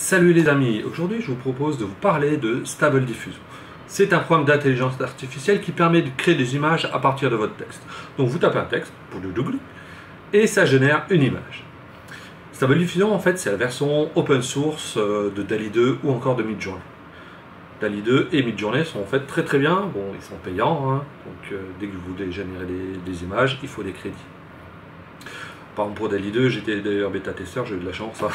Salut les amis, aujourd'hui je vous propose de vous parler de Stable Diffusion. C'est un programme d'intelligence artificielle qui permet de créer des images à partir de votre texte. Donc vous tapez un texte, pour le double, et ça génère une image. Stable Diffusion en fait c'est la version open source de DALL-E 2 ou encore de Midjourney. DALL-E 2 et Midjourney sont en fait très bien, bon ils sont payants, hein, donc dès que vous voulez générer des images, il faut des crédits. Par exemple pour DALL-E 2, j'étais d'ailleurs bêta-testeur, j'ai eu de la chance. Hein.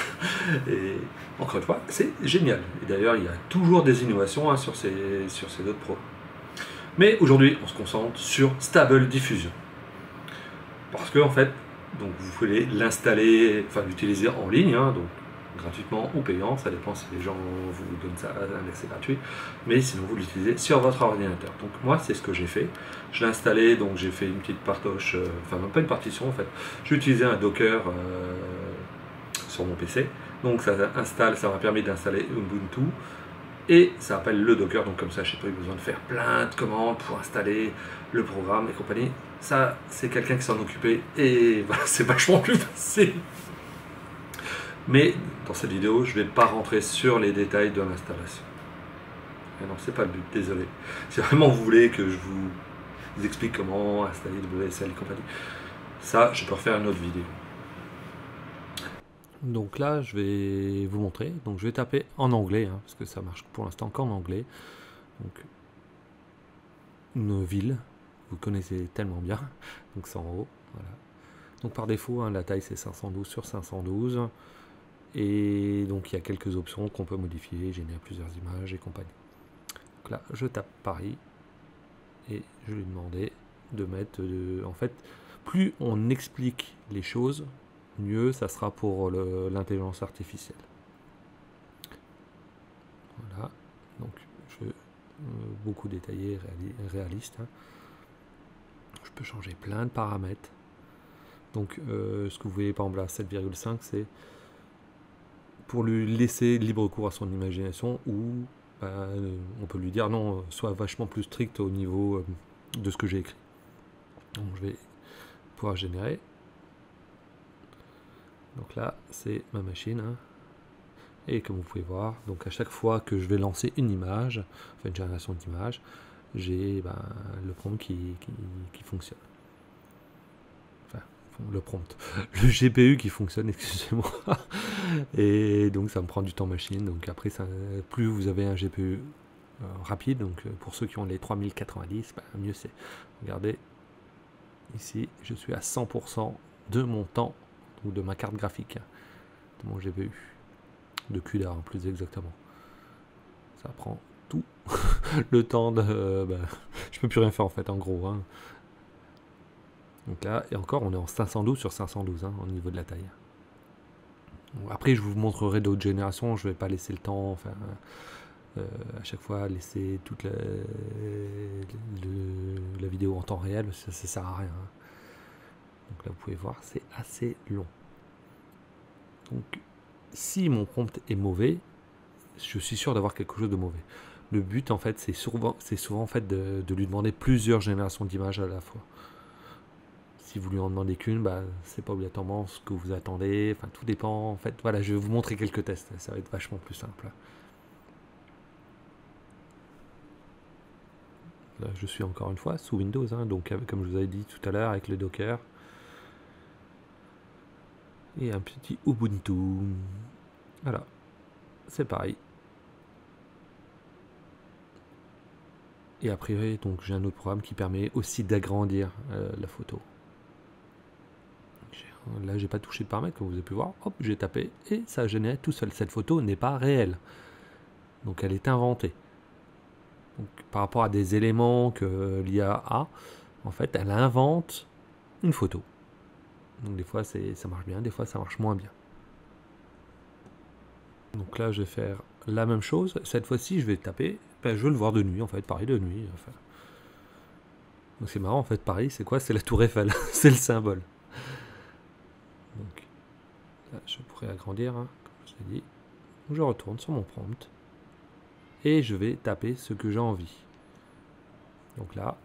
Et encore une fois, c'est génial. Et d'ailleurs, il y a toujours des innovations hein, sur ces autres pros. Mais aujourd'hui, on se concentre sur Stable Diffusion. Parce que en fait, donc vous pouvez l'installer, enfin l'utiliser en ligne, hein, donc gratuitement ou payant, ça dépend si les gens vous donnent ça un accès gratuit, mais sinon vous l'utilisez sur votre ordinateur. Donc moi c'est ce que j'ai fait, je l'ai installé, donc j'ai fait une petite partoche, enfin même pas une partition en fait, j'ai utilisé un Docker sur mon PC, donc ça installe, ça m'a permis d'installer Ubuntu, et ça appelle le Docker, donc comme ça je n'ai pas eu besoin de faire plein de commandes pour installer le programme et compagnie. Ça c'est quelqu'un qui s'en occupait, et voilà, c'est vachement plus facile. Mais dans cette vidéo, je ne vais pas rentrer sur les détails de l'installation. Et non, c'est pas le but, désolé. Si vraiment vous voulez que je vous explique comment installer WSL et compagnie, ça, je peux refaire une autre vidéo. Donc là, je vais vous montrer. Donc je vais taper en anglais, hein, parce que ça marche pour l'instant qu'en anglais. Donc une ville, vous connaissez tellement bien. Donc c'est en haut, voilà. Donc par défaut, hein, la taille c'est 512 sur 512. Et donc il y a quelques options qu'on peut modifier, générer plusieurs images et compagnie. Donc là, je tape Paris et je lui demandais de mettre, en fait, plus on explique les choses, mieux ça sera pour l'intelligence artificielle. Voilà, donc beaucoup détaillé, réaliste. Hein. Je peux changer plein de paramètres. Donc ce que vous voyez par exemple là, 7,5, c'est pour lui laisser libre cours à son imagination, ou on peut lui dire non, sois vachement plus strict au niveau de ce que j'ai écrit. Donc je vais pouvoir générer. Donc là c'est ma machine, hein. Et comme vous pouvez voir, donc à chaque fois que je vais lancer une image, enfin une génération d'image, j'ai le prompt qui fonctionne. Le prompt, le GPU qui fonctionne, excusez-moi. Et donc ça me prend du temps machine. Donc après, plus vous avez un GPU rapide, donc pour ceux qui ont les 3090, mieux c'est. Regardez, ici, je suis à 100% de mon temps, ou de ma carte graphique, de mon GPU, de CUDA plus exactement. Ça prend tout le temps de... je peux plus rien faire en fait, en gros. Hein. Donc là, et encore, on est en 512 sur 512 hein, au niveau de la taille. Bon, après, je vous montrerai d'autres générations. Je ne vais pas laisser le temps, enfin, à chaque fois laisser toute la vidéo en temps réel, ça ne sert à rien. Hein. Donc là, vous pouvez voir, c'est assez long. Donc, si mon prompt est mauvais, je suis sûr d'avoir quelque chose de mauvais. Le but, en fait, c'est souvent en fait, de lui demander plusieurs générations d'images à la fois. Si vous lui en demandez qu'une, c'est pas obligatoirement ce que vous attendez. Enfin, tout dépend. En fait, voilà, je vais vous montrer quelques tests. Ça va être vachement plus simple. Là, je suis encore une fois sous Windows, hein, donc comme je vous avais dit tout à l'heure avec le Docker. Et un petit Ubuntu. Voilà, c'est pareil. Et a priori, donc j'ai un autre programme qui permet aussi d'agrandir la photo. Là, j'ai pas touché de paramètres, comme vous avez pu voir. Hop, j'ai tapé et ça a généré tout seul. Cette photo n'est pas réelle. Donc, elle est inventée. Donc, par rapport à des éléments que l'IA a, en fait, elle invente une photo. Donc, des fois, ça marche bien, des fois, ça marche moins bien. Donc là, je vais faire la même chose. Cette fois-ci, je vais taper. Je veux le voir de nuit, en fait, Paris de nuit. Enfin. Donc, c'est marrant, en fait, Paris, c'est quoi? C'est la Tour Eiffel. C'est le symbole. Donc, là, je pourrais agrandir, hein, comme je vous ai dit. Donc, je retourne sur mon prompt. Et je vais taper ce que j'ai envie. Donc là,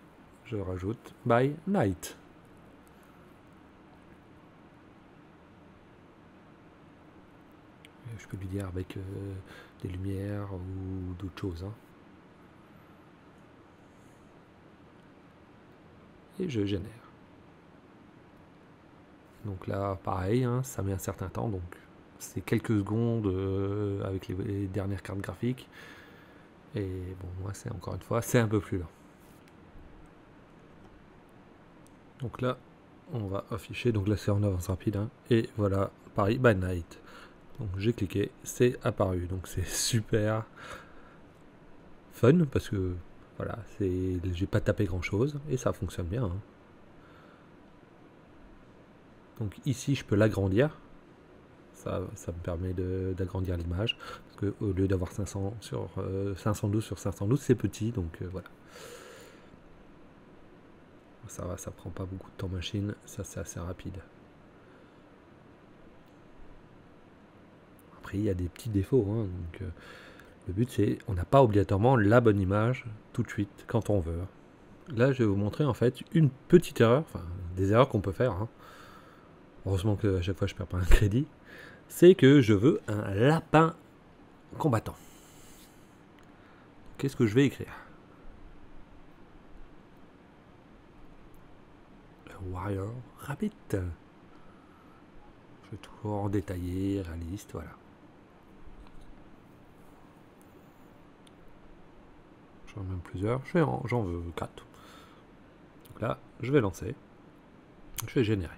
je rajoute by night. Je vais je peux lui dire avec des lumières ou d'autres choses. Hein. Et je génère. Donc là, pareil, hein, ça met un certain temps, donc c'est quelques secondes avec les dernières cartes graphiques. Et bon, moi, c'est encore une fois, c'est un peu plus lent. Donc là, on va afficher, donc là c'est en avance rapide, hein, et voilà, Paris by Night. Donc j'ai cliqué, c'est apparu, donc c'est super fun parce que voilà, j'ai pas tapé grand chose et ça fonctionne bien. Hein. Donc ici je peux l'agrandir, ça me permet d'agrandir l'image parce que au lieu d'avoir 500 sur 512 sur 512 c'est petit, donc voilà. Ça va, ça prend pas beaucoup de temps machine, ça c'est assez rapide. Après il y a des petits défauts, hein, donc le but c'est, on n'a pas obligatoirement la bonne image tout de suite quand on veut. Là je vais vous montrer en fait une petite erreur, enfin des erreurs qu'on peut faire. Hein. Heureusement que à chaque fois je perds pas un crédit. C'est que je veux un lapin combattant. Qu'est-ce que je vais écrire? Warrior Rabbit. Je vais tout en détailler, réaliste, voilà. J'en ai même plusieurs, j'en veux 4. Donc là, je vais lancer. Je vais générer.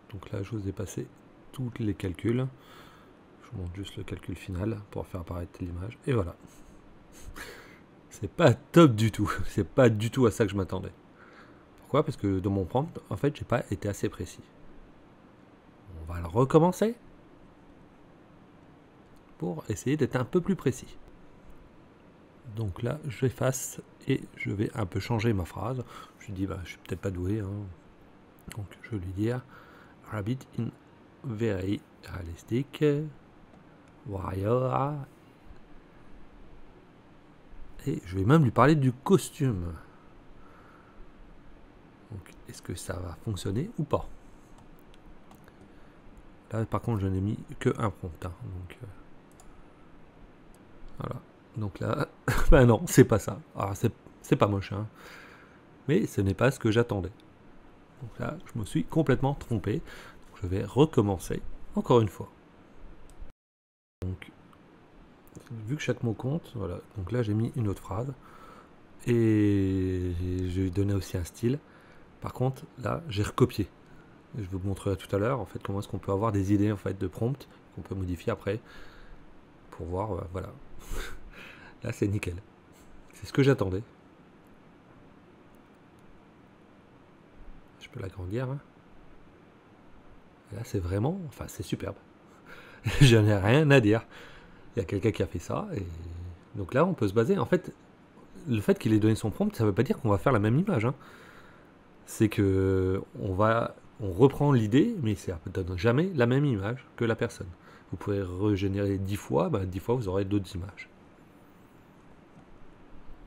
Donc là, je vous ai passé tous les calculs. Je vous montre juste le calcul final pour faire apparaître l'image. Et voilà. C'est pas top du tout. C'est pas du tout à ça que je m'attendais. Pourquoi? Parce que dans mon prompt, en fait, j'ai pas été assez précis. On va le recommencer pour essayer d'être un peu plus précis. Donc là, j'efface et je vais un peu changer ma phrase. Je lui dis, bah, je suis peut-être pas doué. Hein. Donc je vais lui dire Rabbit in very realistic warrior. Et je vais même lui parler du costume. Donc est-ce que ça va fonctionner ou pas? Là par contre je n'ai mis que un prompt. Hein, donc voilà. Donc là, ben non, c'est pas ça. Alors c'est pas moche, hein, mais ce n'est pas ce que j'attendais. Donc là, je me suis complètement trompé. Donc, je vais recommencer encore une fois. Donc, vu que chaque mot compte, voilà. Donc là, j'ai mis une autre phrase et j'ai donné aussi un style. Par contre, là, j'ai recopié. Je vous montrerai tout à l'heure en fait comment est-ce qu'on peut avoir des idées en fait de prompt qu'on peut modifier après pour voir. Voilà. Là, c'est nickel. C'est ce que j'attendais. Je peux l'agrandir. Hein. Là, c'est vraiment, enfin, c'est superbe. Je n'ai rien à dire. Il y a quelqu'un qui a fait ça. Et donc là, on peut se baser. En fait, le fait qu'il ait donné son prompt, ça ne veut pas dire qu'on va faire la même image. Hein. C'est que on reprend l'idée, mais ça ne donne jamais la même image que la personne. Vous pouvez régénérer 10 fois, 10 fois vous aurez d'autres images.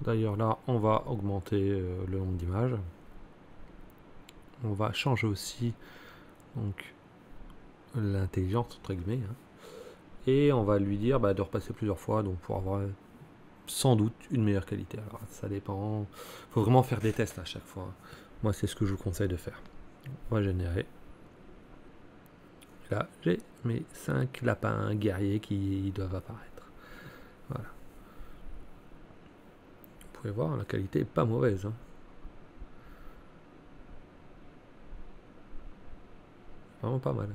D'ailleurs là, on va augmenter le nombre d'images. On va changer aussi donc l'intelligence entre guillemets. Hein. Et on va lui dire de repasser plusieurs fois donc pour avoir sans doute une meilleure qualité. Alors ça dépend. Il faut vraiment faire des tests à chaque fois. Moi c'est ce que je vous conseille de faire. On va générer. Là j'ai mes 5 lapins guerriers qui doivent apparaître. Voilà. Vous pouvez voir, la qualité est pas mauvaise. Hein. Vraiment pas mal.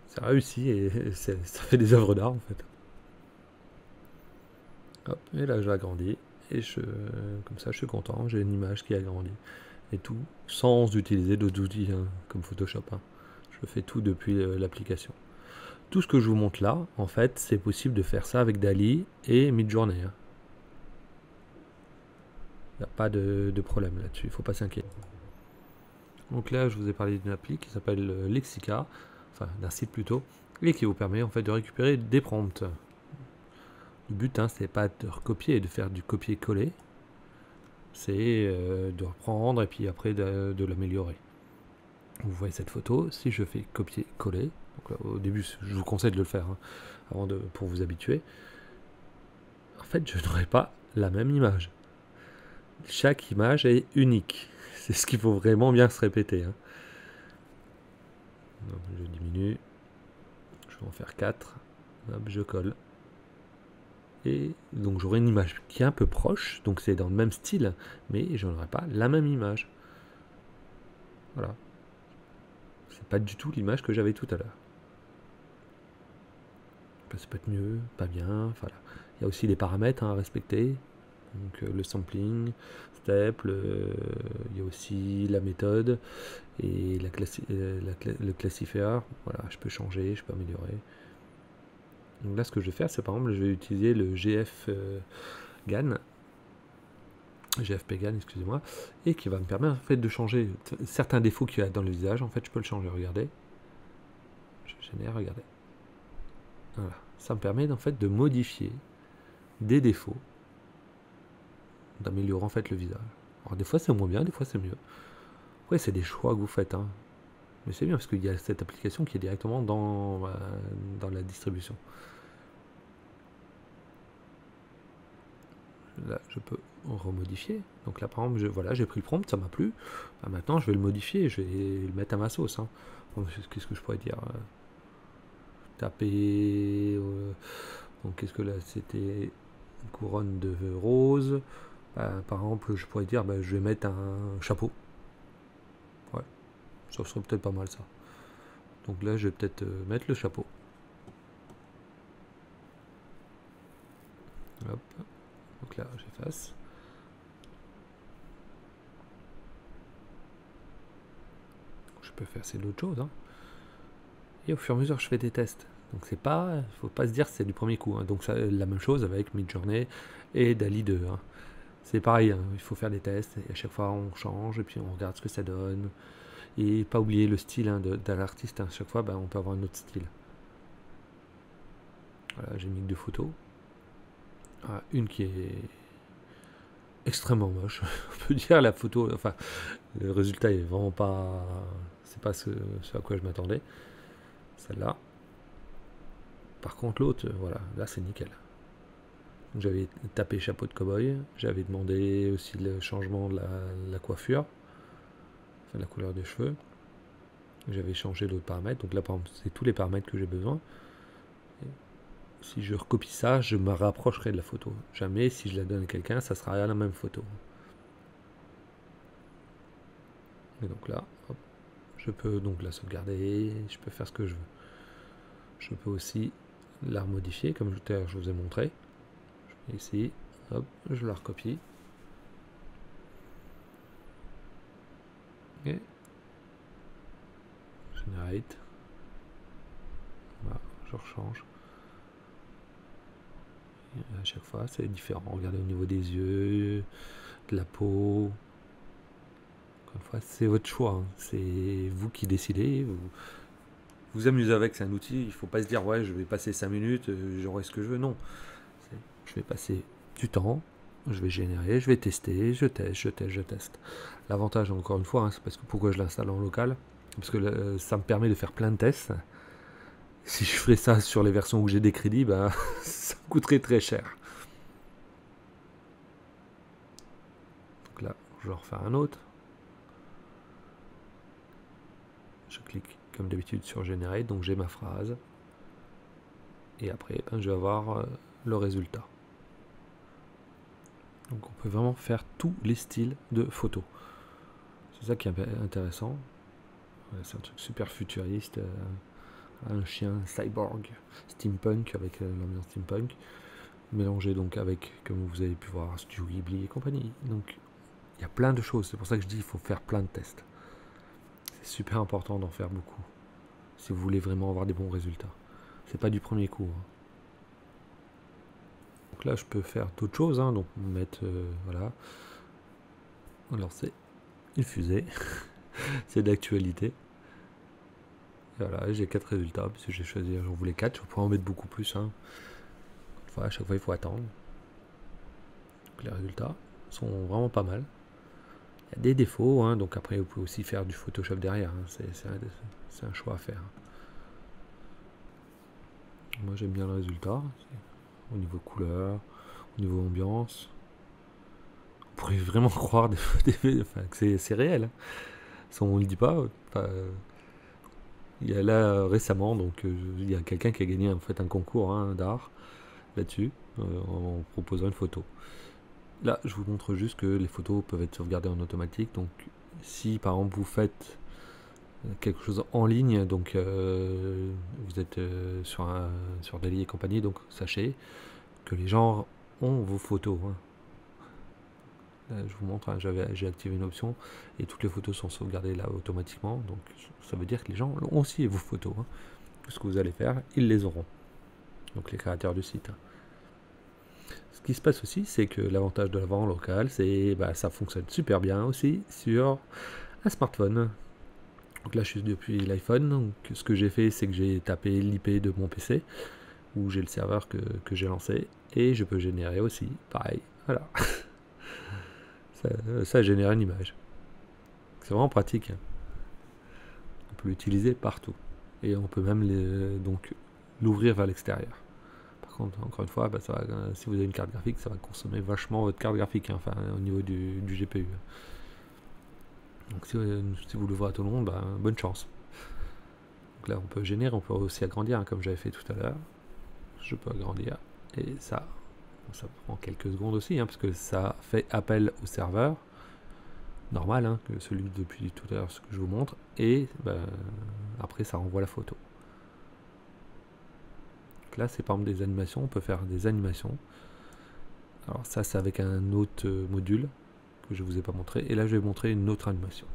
Ça réussit et ça fait des œuvres d'art en fait. Hop, et là je l'agrandis et comme ça je suis content, j'ai une image qui agrandit et tout sans utiliser d'autres outils hein, comme Photoshop. Hein. Je fais tout depuis l'application. Tout ce que je vous montre là, en fait, c'est possible de faire ça avec DALL-E et Midjourney. Hein. Il n'y a pas de problème là-dessus, il ne faut pas s'inquiéter. Donc là, je vous ai parlé d'une appli qui s'appelle Lexica, enfin d'un site plutôt, et qui vous permet en fait de récupérer des prompts. Le but, hein, c'est pas de recopier et de faire du copier-coller, c'est de reprendre et puis après de l'améliorer. Vous voyez cette photo, si je fais copier-coller, au début je vous conseille de le faire hein, pour vous habituer, en fait je n'aurai pas la même image. Chaque image est unique, c'est ce qu'il faut vraiment bien se répéter. Hein. Donc, je diminue, je vais en faire 4, hop, je colle. Et donc j'aurai une image qui est un peu proche, donc c'est dans le même style, mais je n'aurai pas la même image. Voilà. C'est pas du tout l'image que j'avais tout à l'heure. Ça peut être mieux, pas bien, voilà. Il y a aussi des paramètres à respecter, donc le sampling, step, il y a aussi la méthode et le classifier. Voilà, je peux changer, je peux améliorer. Donc là, ce que je vais faire, c'est par exemple, je vais utiliser le GFP-GAN, excusez-moi, et qui va me permettre en fait de changer certains défauts qu'il y a dans le visage. En fait, je peux le changer. Regardez, je génère, regardez. Voilà, ça me permet en fait de modifier des défauts, d'améliorer en fait le visage. Alors des fois c'est moins bien, des fois c'est mieux. Ouais, c'est des choix que vous faites, hein. Mais c'est bien parce qu'il y a cette application qui est directement dans la distribution. Là, je peux remodifier. Donc là, par exemple, voilà, j'ai pris le prompt, ça m'a plu. Bah, maintenant, je vais le modifier, je vais le mettre à ma sauce. Hein. Qu'est-ce que je pourrais dire Taper. Donc, qu'est-ce que là c'était une couronne de rose. Par exemple, je pourrais dire, je vais mettre un chapeau. Ouais, ça serait peut-être pas mal ça. Donc là, je vais peut-être mettre le chapeau. Hop. Donc là, j'efface. Je peux faire c'est d'autres choses. Hein. Et au fur et à mesure, je fais des tests. Donc c'est pas, faut pas se dire que c'est du premier coup. Hein. Donc ça, la même chose avec Midjourney et DALL-E 2. Hein. C'est pareil, hein. Il faut faire des tests et à chaque fois on change et puis on regarde ce que ça donne. Et pas oublier le style hein, de l'artiste. Hein. À chaque fois, on peut avoir un autre style. Voilà, j'ai mis 2 photos. Ah, une qui est extrêmement moche. On peut dire la photo, enfin, le résultat est vraiment pas, c'est pas ce à quoi je m'attendais. Celle-là. Par contre, l'autre, voilà, là c'est nickel. J'avais tapé chapeau de cow-boy, j'avais demandé aussi le changement de la coiffure, enfin la couleur des cheveux. J'avais changé d'autres paramètres, donc là par exemple, c'est tous les paramètres que j'ai besoin. Et si je recopie ça, je me rapprocherai de la photo. Jamais si je la donne à quelqu'un, ça sera la même photo. Et donc là, hop, je peux donc la sauvegarder, je peux faire ce que je veux. Je peux aussi la remodifier, comme je vous ai montré. Ici, hop, je la recopie. Et generate. Voilà, je rechange. Et à chaque fois, c'est différent. Regardez au niveau des yeux, de la peau. Encore une fois, c'est votre choix. Hein. C'est vous qui décidez. Vous amusez avec, c'est un outil. Il ne faut pas se dire, ouais, je vais passer 5 minutes, j'aurai ce que je veux. Non. Je vais passer du temps, je vais générer, je vais tester, je teste. L'avantage, encore une fois, hein, c'est parce que pourquoi je l'installe en local, parce que ça me permet de faire plein de tests. Si je ferais ça sur les versions où j'ai des crédits, ça me coûterait très cher. Donc là, je vais en refaire un autre. Je clique comme d'habitude sur Generate, donc j'ai ma phrase. Et après, je vais avoir le résultat. Donc on peut vraiment faire tous les styles de photos. C'est ça qui est intéressant. C'est un truc super futuriste. Un chien cyborg, steampunk avec l'ambiance steampunk. Mélangé donc avec, comme vous avez pu voir, Studio Ghibli et compagnie. Donc il y a plein de choses. C'est pour ça que je dis qu'il faut faire plein de tests. C'est super important d'en faire beaucoup. Si vous voulez vraiment avoir des bons résultats. C'est pas du premier coup. Hein. Donc là, je peux faire d'autres choses. Hein, donc mettre, voilà. Alors c'est une fusée. C'est d'actualité. Voilà, j'ai 4 résultats, parce que j'ai choisi, j'en voulais 4, je pourrais en mettre beaucoup plus. Hein. Enfin, à chaque fois, il faut attendre. Donc, les résultats. sont vraiment pas mal. Il y a des défauts, hein, donc après vous pouvez aussi faire du Photoshop derrière, hein, c'est un choix à faire. Moi j'aime bien le résultat, au niveau couleur, au niveau ambiance. On pourrait vraiment croire enfin, que c'est réel. Hein. Si on ne le dit pas, il y a là récemment, donc il y a quelqu'un qui a gagné en fait un concours hein, d'art là-dessus, en proposant une photo. Là, je vous montre juste que les photos peuvent être sauvegardées en automatique. Donc, si par exemple vous faites quelque chose en ligne, donc vous êtes sur Dali et compagnie, donc sachez que les gens ont vos photos. Hein. Là, je vous montre, hein, j'ai activé une option et toutes les photos sont sauvegardées là automatiquement. Donc, ça veut dire que les gens ont aussi vos photos. Hein. Tout ce que vous allez faire, ils les auront. Donc, les créateurs du site. Hein. Ce qui se passe aussi, c'est que l'avantage de la vente locale, c'est ça fonctionne super bien aussi sur un smartphone. Donc là, je suis depuis l'iPhone. Donc ce que j'ai fait, c'est que j'ai tapé l'IP de mon PC, où j'ai le serveur que j'ai lancé, et je peux générer aussi, pareil, voilà. ça génère une image. C'est vraiment pratique. On peut l'utiliser partout. Et on peut même donc l'ouvrir vers l'extérieur. Encore une fois, si vous avez une carte graphique, ça va consommer vachement votre carte graphique, hein, enfin au niveau du GPU. Donc si vous l'ouvrez à tout le monde, bonne chance. Donc là on peut générer, on peut aussi agrandir, hein, comme j'avais fait tout à l'heure. Je peux agrandir, et ça prend quelques secondes aussi, hein, parce que ça fait appel au serveur normal, hein, que celui depuis tout à l'heure, ce que je vous montre, et après ça renvoie la photo. Donc là c'est par exemple des animations, on peut faire des animations. Alors ça c'est avec un autre module que je ne vous ai pas montré, et là je vais montrer une autre animation.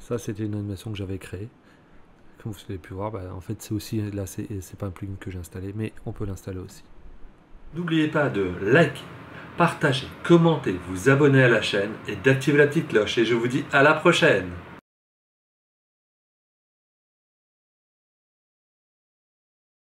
Ça, c'était une animation que j'avais créée. Comme vous avez pu voir, en fait, c'est aussi là, c'est pas un plugin que j'ai installé, mais on peut l'installer aussi. N'oubliez pas de liker, partager, commenter, vous abonner à la chaîne et d'activer la petite cloche. Et je vous dis à la prochaine!